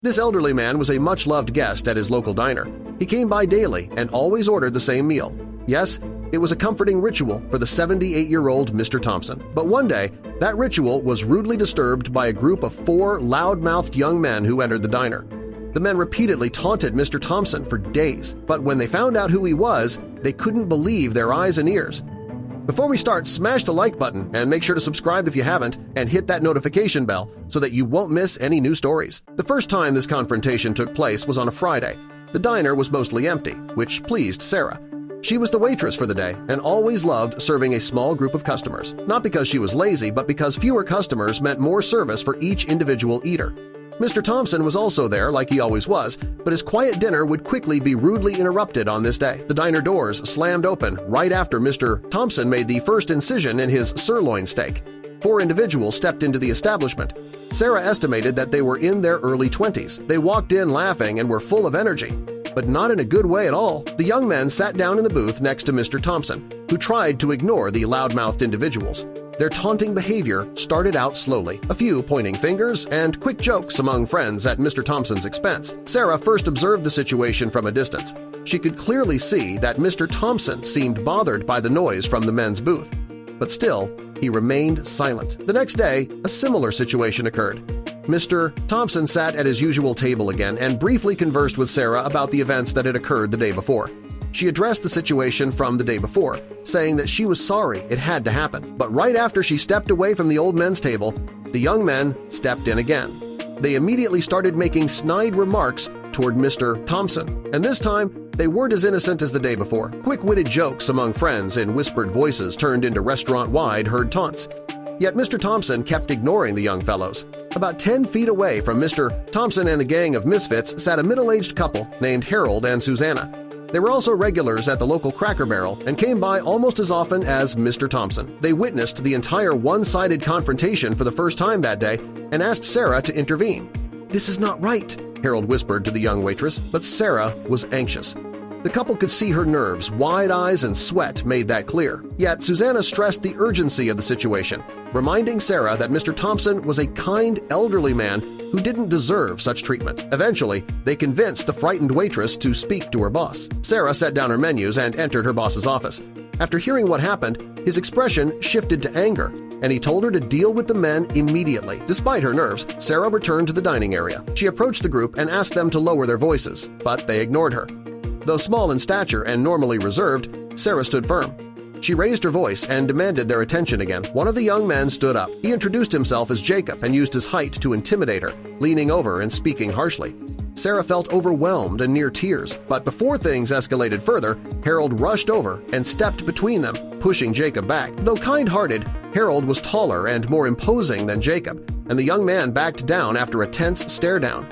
This elderly man was a much-loved guest at his local diner. He came by daily and always ordered the same meal. Yes, it was a comforting ritual for the 78-year-old Mr. Thompson. But one day, that ritual was rudely disturbed by a group of 4 loud-mouthed young men who entered the diner. The men repeatedly taunted Mr. Thompson for days, but when they found out who he was, they couldn't believe their eyes and ears. Before we start, smash the like button and make sure to subscribe if you haven't and hit that notification bell so that you won't miss any new stories. The first time this confrontation took place was on a Friday. The diner was mostly empty, which pleased Sarah. She was the waitress for the day and always loved serving a small group of customers, not because she was lazy but because fewer customers meant more service for each individual eater. Mr. Thompson was also there like he always was, but his quiet dinner would quickly be rudely interrupted on this day. The diner doors slammed open right after Mr. Thompson made the first incision in his sirloin steak. 4 individuals stepped into the establishment. Sarah estimated that they were in their early 20s. They walked in laughing and were full of energy, but not in a good way at all. The young men sat down in the booth next to Mr. Thompson, who tried to ignore the loudmouthed individuals. Their taunting behavior started out slowly, a few pointing fingers and quick jokes among friends at Mr. Thompson's expense. Sarah first observed the situation from a distance. She could clearly see that Mr. Thompson seemed bothered by the noise from the men's booth. But still, he remained silent. The next day, a similar situation occurred. Mr. Thompson sat at his usual table again and briefly conversed with Sarah about the events that had occurred the day before. She addressed the situation from the day before, saying that she was sorry it had to happen. But right after she stepped away from the old men's table, the young men stepped in again. They immediately started making snide remarks toward Mr. Thompson, and this time they weren't as innocent as the day before. Quick-witted jokes among friends in whispered voices turned into restaurant-wide heard taunts. Yet Mr. Thompson kept ignoring the young fellows. About 10 feet away from Mr. Thompson and the gang of misfits sat a middle-aged couple named Harold and Susanna. They were also regulars at the local Cracker Barrel and came by almost as often as Mr. Thompson. They witnessed the entire one-sided confrontation for the first time that day and asked Sarah to intervene. "This is not right," Harold whispered to the young waitress, but Sarah was anxious. The couple could see her nerves, wide eyes, and sweat made that clear. Yet Susanna stressed the urgency of the situation, reminding Sarah that Mr. Thompson was a kind, elderly man who didn't deserve such treatment. Eventually, they convinced the frightened waitress to speak to her boss. Sarah set down her menus and entered her boss's office. After hearing what happened, his expression shifted to anger, and he told her to deal with the men immediately. Despite her nerves, Sarah returned to the dining area. She approached the group and asked them to lower their voices, but they ignored her. Though small in stature and normally reserved, Sarah stood firm. She raised her voice and demanded their attention again. One of the young men stood up. He introduced himself as Jacob and used his height to intimidate her, leaning over and speaking harshly. Sarah felt overwhelmed and near tears, but before things escalated further, Harold rushed over and stepped between them, pushing Jacob back. Though kind-hearted, Harold was taller and more imposing than Jacob, and the young man backed down after a tense stare-down.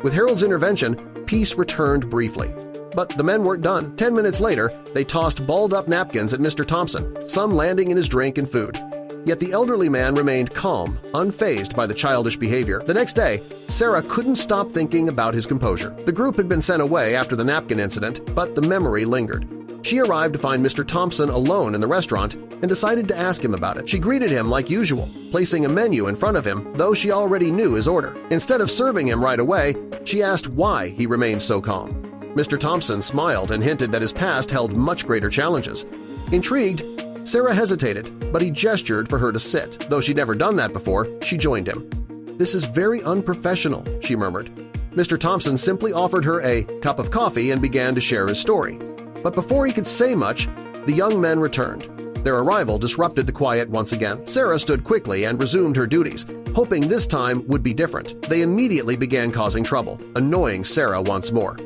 With Harold's intervention, peace returned briefly. But the men weren't done. 10 minutes later, they tossed balled-up napkins at Mr. Thompson, some landing in his drink and food. Yet the elderly man remained calm, unfazed by the childish behavior. The next day, Sarah couldn't stop thinking about his composure. The group had been sent away after the napkin incident, but the memory lingered. She arrived to find Mr. Thompson alone in the restaurant and decided to ask him about it. She greeted him like usual, placing a menu in front of him, though she already knew his order. Instead of serving him right away, she asked why he remained so calm. Mr. Thompson smiled and hinted that his past held much greater challenges. Intrigued, Sarah hesitated, but he gestured for her to sit. Though she'd never done that before, she joined him. "This is very unprofessional," she murmured. Mr. Thompson simply offered her a cup of coffee and began to share his story. But before he could say much, the young men returned. Their arrival disrupted the quiet once again. Sarah stood quickly and resumed her duties, hoping this time would be different. They immediately began causing trouble, annoying Sarah once more.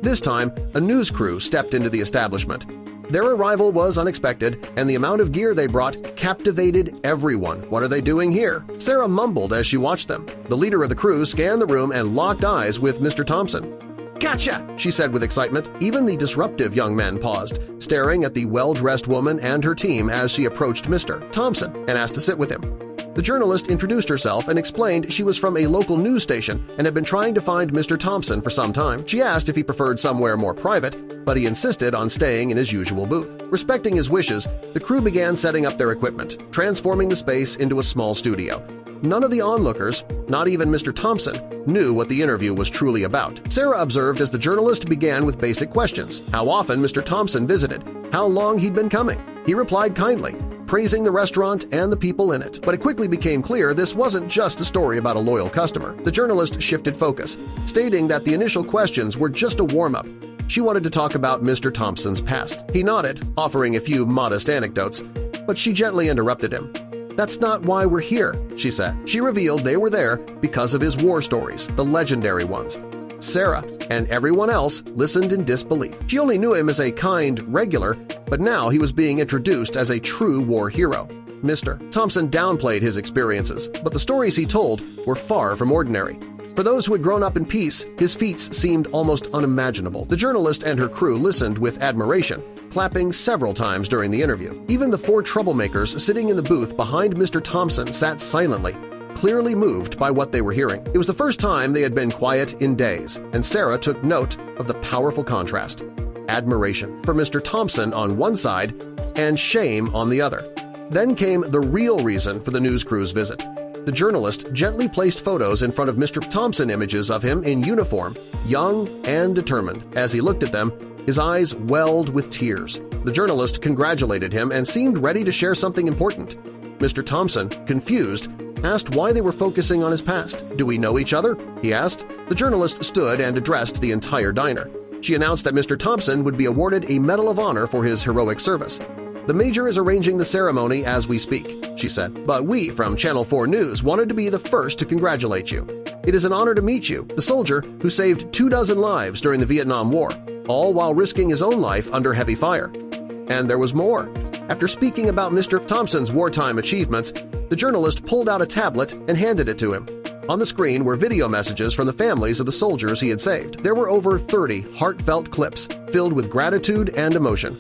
This time, a news crew stepped into the establishment. Their arrival was unexpected, and the amount of gear they brought captivated everyone. "What are they doing here?" Sarah mumbled as she watched them. The leader of the crew scanned the room and locked eyes with Mr. Thompson. "Gotcha!" she said with excitement. Even the disruptive young men paused, staring at the well-dressed woman and her team as she approached Mr. Thompson and asked to sit with him. The journalist introduced herself and explained she was from a local news station and had been trying to find Mr. Thompson for some time. She asked if he preferred somewhere more private, but he insisted on staying in his usual booth. Respecting his wishes, the crew began setting up their equipment, transforming the space into a small studio. None of the onlookers, not even Mr. Thompson, knew what the interview was truly about. Sarah observed as the journalist began with basic questions: how often Mr. Thompson visited, how long he'd been coming. He replied kindly, praising the restaurant and the people in it. But it quickly became clear this wasn't just a story about a loyal customer. The journalist shifted focus, stating that the initial questions were just a warm-up. She wanted to talk about Mr. Thompson's past. He nodded, offering a few modest anecdotes, but she gently interrupted him. "That's not why we're here," she said. She revealed they were there because of his war stories, the legendary ones. Sarah and everyone else listened in disbelief. She only knew him as a kind regular, but now he was being introduced as a true war hero. Mr. Thompson downplayed his experiences, but the stories he told were far from ordinary. For those who had grown up in peace, his feats seemed almost unimaginable. The journalist and her crew listened with admiration, clapping several times during the interview. Even the 4 troublemakers sitting in the booth behind Mr. Thompson sat silently, clearly moved by what they were hearing. It was the first time they had been quiet in days, and Sarah took note of the powerful contrast: admiration for Mr. Thompson on one side and shame on the other. Then came the real reason for the news crew's visit. The journalist gently placed photos in front of Mr. Thompson, images of him in uniform, young and determined. As he looked at them, his eyes welled with tears. The journalist congratulated him and seemed ready to share something important. Mr. Thompson, confused, asked why they were focusing on his past. "Do we know each other?" he asked. The journalist stood and addressed the entire diner. She announced that Mr. Thompson would be awarded a Medal of Honor for his heroic service. "The Major is arranging the ceremony as we speak," she said, "but we from Channel 4 News wanted to be the first to congratulate you. It is an honor to meet you, the soldier who saved 24 lives during the Vietnam War, all while risking his own life under heavy fire." And there was more. After speaking about Mr. Thompson's wartime achievements, the journalist pulled out a tablet and handed it to him. On the screen were video messages from the families of the soldiers he had saved. There were over 30 heartfelt clips filled with gratitude and emotion.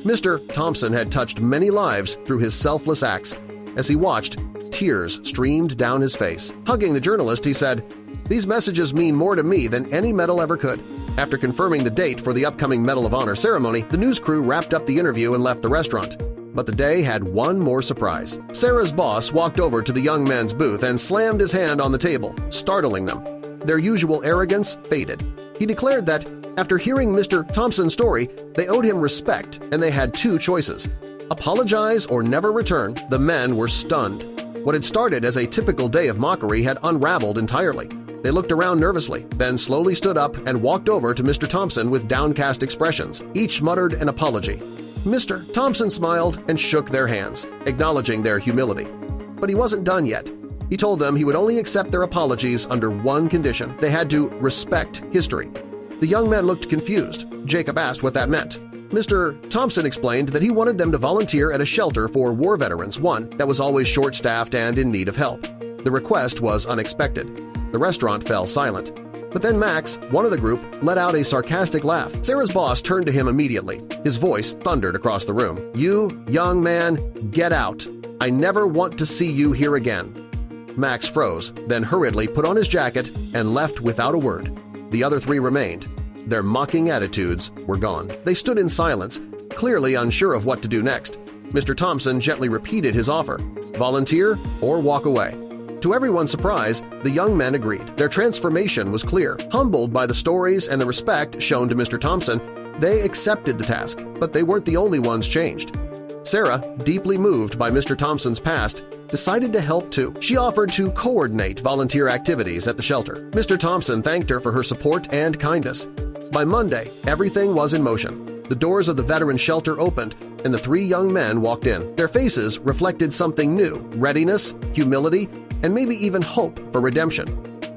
Mr. Thompson had touched many lives through his selfless acts. As he watched, tears streamed down his face. Hugging the journalist, he said, "These messages mean more to me than any medal ever could." After confirming the date for the upcoming Medal of Honor ceremony, the news crew wrapped up the interview and left the restaurant. But the day had one more surprise. Sarah's boss walked over to the young men's booth and slammed his hand on the table, startling them. Their usual arrogance faded. He declared that, after hearing Mr. Thompson's story, they owed him respect and they had 2 choices: apologize or never return. The men were stunned. What had started as a typical day of mockery had unraveled entirely. They looked around nervously, then slowly stood up and walked over to Mr. Thompson with downcast expressions. Each muttered an apology. Mr. Thompson smiled and shook their hands, acknowledging their humility. But he wasn't done yet. He told them he would only accept their apologies under one condition: they had to respect history. The young men looked confused. Jacob asked what that meant. Mr. Thompson explained that he wanted them to volunteer at a shelter for war veterans, one that was always short-staffed and in need of help. The request was unexpected. The restaurant fell silent. But then Max, one of the group, let out a sarcastic laugh. Sarah's boss turned to him immediately. His voice thundered across the room. "You, young man, get out. I never want to see you here again." Max froze, then hurriedly put on his jacket and left without a word. The other 3 remained. Their mocking attitudes were gone. They stood in silence, clearly unsure of what to do next. Mr. Thompson gently repeated his offer: volunteer or walk away. To everyone's surprise, the young men agreed. Their transformation was clear. Humbled by the stories and the respect shown to Mr. Thompson, they accepted the task, but they weren't the only ones changed. Sarah, deeply moved by Mr. Thompson's past, decided to help too. She offered to coordinate volunteer activities at the shelter. Mr. Thompson thanked her for her support and kindness. By Monday, everything was in motion. The doors of the veteran shelter opened, and the 3 young men walked in. Their faces reflected something new: readiness, humility, and maybe even hope for redemption.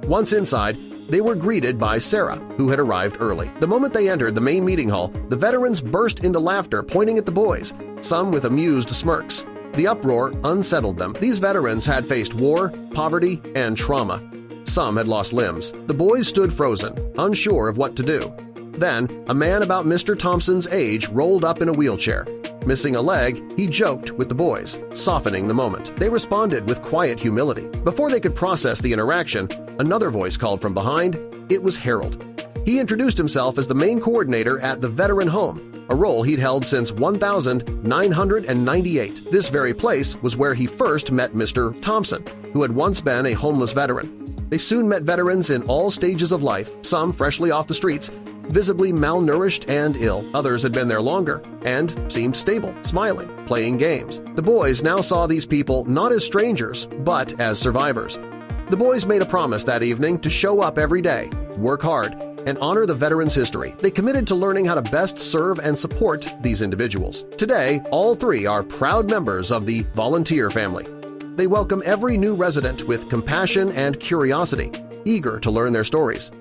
Once inside, they were greeted by Sarah, who had arrived early. The moment they entered the main meeting hall, the veterans burst into laughter, pointing at the boys, some with amused smirks. The uproar unsettled them. These veterans had faced war, poverty, and trauma. Some had lost limbs. The boys stood frozen, unsure of what to do. Then, a man about Mr. Thompson's age rolled up in a wheelchair. missing a leg, he joked with the boys, softening the moment. They responded with quiet humility. Before they could process the interaction, another voice called from behind. It was Harold. He introduced himself as the main coordinator at the Veteran Home, a role he'd held since 1998. This very place was where he first met Mr. Thompson, who had once been a homeless veteran. They soon met veterans in all stages of life, some freshly off the streets, visibly malnourished and ill. Others had been there longer and seemed stable, smiling, playing games. The boys now saw these people not as strangers, but as survivors. The boys made a promise that evening to show up every day, work hard, and honor the veterans' history. They committed to learning how to best serve and support these individuals. Today, all three are proud members of the volunteer family. They welcome every new resident with compassion and curiosity, eager to learn their stories.